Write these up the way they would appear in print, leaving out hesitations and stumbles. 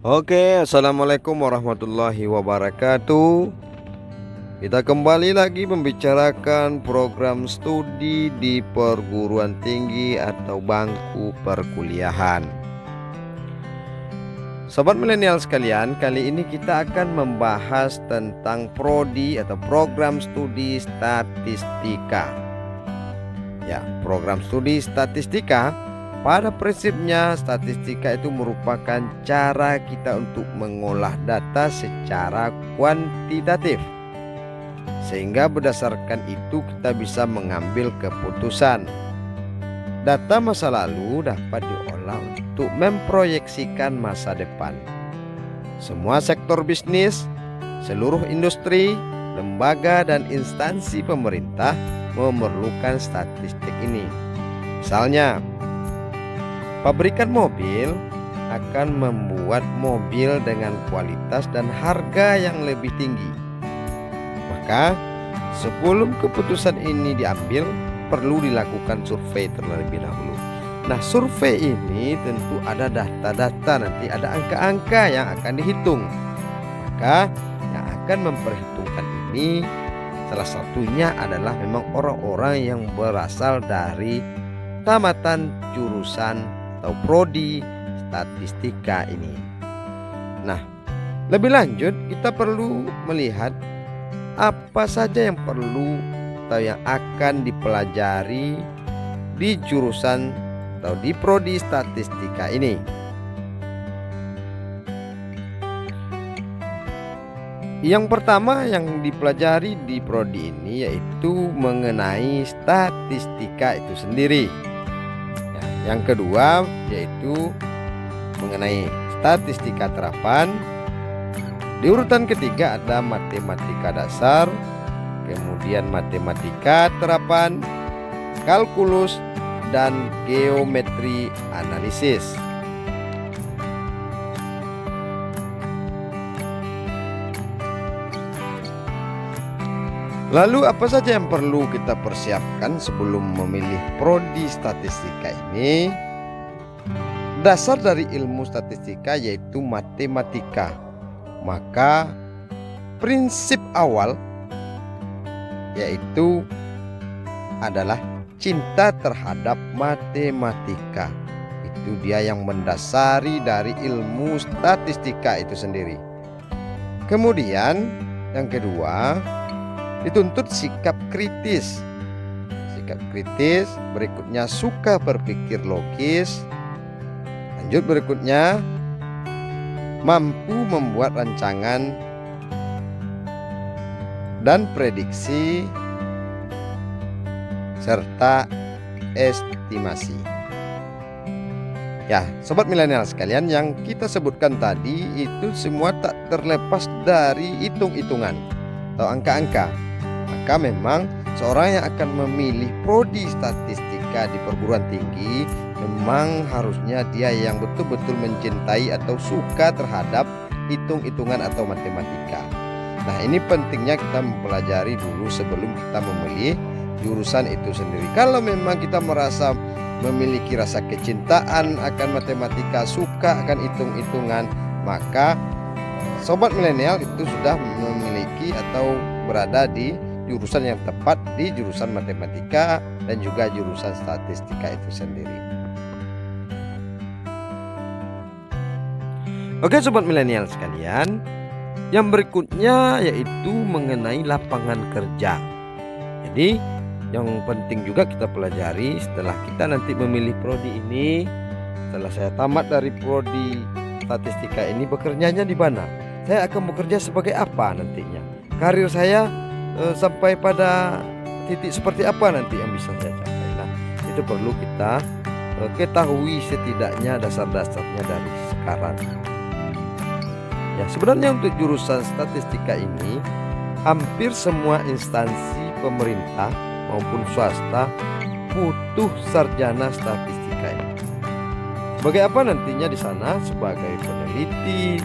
Oke, assalamualaikum warahmatullahi wabarakatuh. Kita kembali lagi membicarakan program studi di perguruan tinggi atau bangku perkuliahan. Sobat milenial sekalian, kali ini kita akan membahas tentang prodi atau program studi statistika. Ya, program studi statistika pada prinsipnya statistika itu merupakan cara kita untuk mengolah data secara kuantitatif, sehingga berdasarkan itu kita bisa mengambil keputusan. Data masa lalu dapat diolah untuk memproyeksikan masa depan. Semua sektor bisnis, seluruh industri, lembaga dan instansi pemerintah memerlukan statistik ini. Misalnya, pabrikan mobil akan membuat mobil dengan kualitas dan harga yang lebih tinggi. Maka sebelum keputusan ini diambil, perlu dilakukan survei terlebih dahulu. Nah, survei ini tentu ada data-data, nanti ada angka-angka yang akan dihitung. Maka yang akan memperhitungkan ini salah satunya adalah memang orang-orang yang berasal dari tamatan jurusan atau prodi statistika ini. Nah, lebih lanjut kita perlu melihat apa saja yang perlu atau yang akan dipelajari di jurusan atau di prodi statistika ini. Yang pertama yang dipelajari di prodi ini yaitu mengenai statistika itu sendiri. Yang kedua yaitu mengenai statistika terapan. Di urutan ketiga ada matematika dasar, kemudian matematika terapan, kalkulus, dan geometri analisis. Lalu apa saja yang perlu kita persiapkan sebelum memilih prodi statistika ini? Dasar dari ilmu statistika yaitu matematika. Maka prinsip awal yaitu adalah cinta terhadap matematika. Itu dia yang mendasari dari ilmu statistika itu sendiri. Kemudian yang kedua, dituntut sikap kritis. Sikap kritis, berikutnya suka berpikir logis. Lanjut berikutnya, mampu membuat rancangan dan prediksi serta estimasi. Ya, sobat milenial sekalian, yang kita sebutkan tadi itu semua tak terlepas dari hitung-hitungan atau angka-angka. Maka memang seorang yang akan memilih prodi statistika di perguruan tinggi memang harusnya dia yang betul-betul mencintai atau suka terhadap hitung-hitungan atau matematika. Nah, ini pentingnya kita mempelajari dulu sebelum kita memilih jurusan itu sendiri. Kalau memang kita merasa memiliki rasa kecintaan akan matematika, suka akan hitung-hitungan, maka sobat milenial itu sudah memiliki atau berada di jurusan yang tepat, di jurusan matematika dan juga jurusan statistika itu sendiri. Oke sobat milenial sekalian, yang berikutnya yaitu mengenai lapangan kerja. Jadi yang penting juga kita pelajari setelah kita nanti memilih prodi ini, setelah saya tamat dari prodi statistika ini, bekerjanya di mana? Saya akan bekerja sebagai apa nantinya? Karir saya sampai pada titik seperti apa nanti yang bisa saya capai? Nah, itu perlu kita ketahui setidaknya dasar-dasarnya dari sekarang. Ya, sebenarnya untuk jurusan statistika ini hampir semua instansi pemerintah maupun swasta butuh sarjana statistika ini. Sebagai apa nantinya di sana? Sebagai peneliti,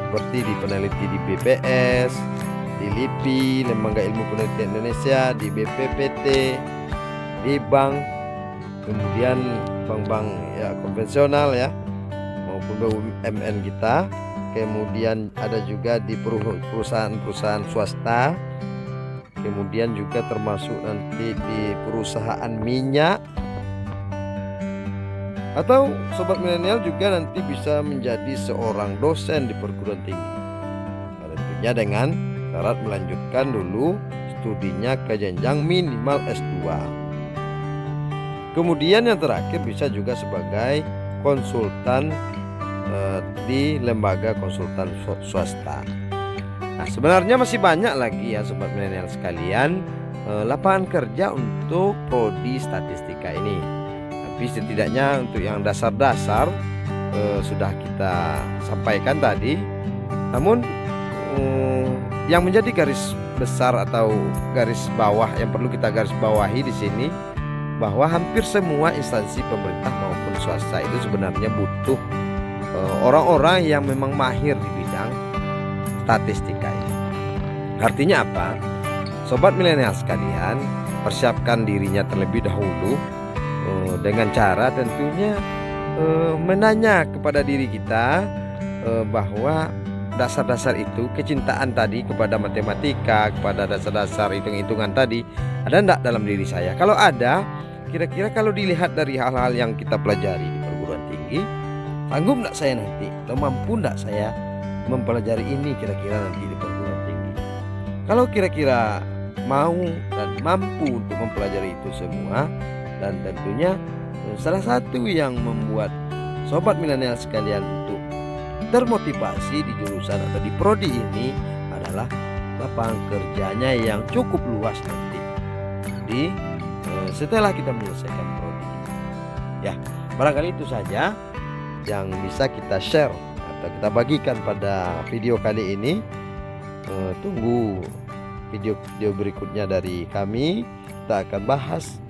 seperti di peneliti di BPS, di LIPI, Lembaga Ilmu Penelitian Indonesia, di BPPT, di bank, kemudian bank-bank ya konvensional ya, maupun BUMN kita, kemudian ada juga di perusahaan-perusahaan swasta, kemudian juga termasuk nanti di perusahaan minyak, atau sobat milenial juga nanti bisa menjadi seorang dosen di perguruan tinggi. Tentunya dengan syarat melanjutkan dulu studinya ke jenjang minimal S2. Kemudian yang terakhir bisa juga sebagai konsultan di lembaga konsultan swasta. Nah, sebenarnya masih banyak lagi ya sobat milenial sekalian lapangan kerja untuk prodi statistika ini. Tapi setidaknya untuk yang dasar-dasar sudah kita sampaikan tadi. Namun yang menjadi garis besar atau garis bawah yang perlu kita garis bawahi di sini, bahwa hampir semua instansi pemerintah maupun swasta itu sebenarnya butuh orang-orang yang memang mahir di bidang statistika ini. Artinya apa? Sobat milenial sekalian, persiapkan dirinya terlebih dahulu dengan cara tentunya menanya kepada diri kita bahwa dasar-dasar itu, kecintaan tadi kepada matematika, kepada dasar-dasar hitung-hitungan tadi, ada enggak dalam diri saya? Kalau ada, kira-kira kalau dilihat dari hal-hal yang kita pelajari di perguruan tinggi, sanggup enggak saya nanti? Atau mampu enggak saya mempelajari ini kira-kira nanti di perguruan tinggi? Kalau kira-kira mau dan mampu untuk mempelajari itu semua, dan tentunya salah satu yang membuat sobat milenial sekalian untuk termotivasi di jurusan atau di prodi ini adalah lapangan kerjanya yang cukup luas nanti setelah kita menyelesaikan prodi ini. Ya, barangkali itu saja yang bisa kita share atau kita bagikan pada video kali ini. Tunggu video berikutnya dari kami. Kita akan bahas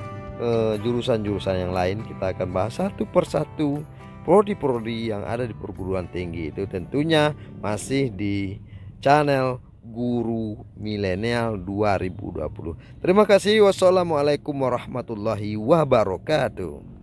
jurusan-jurusan yang lain. Kita akan bahas satu persatu prodi-prodi yang ada di perguruan tinggi itu, tentunya masih di channel Guru Milenial 2020. Terima kasih. Wassalamualaikum warahmatullahi wabarakatuh.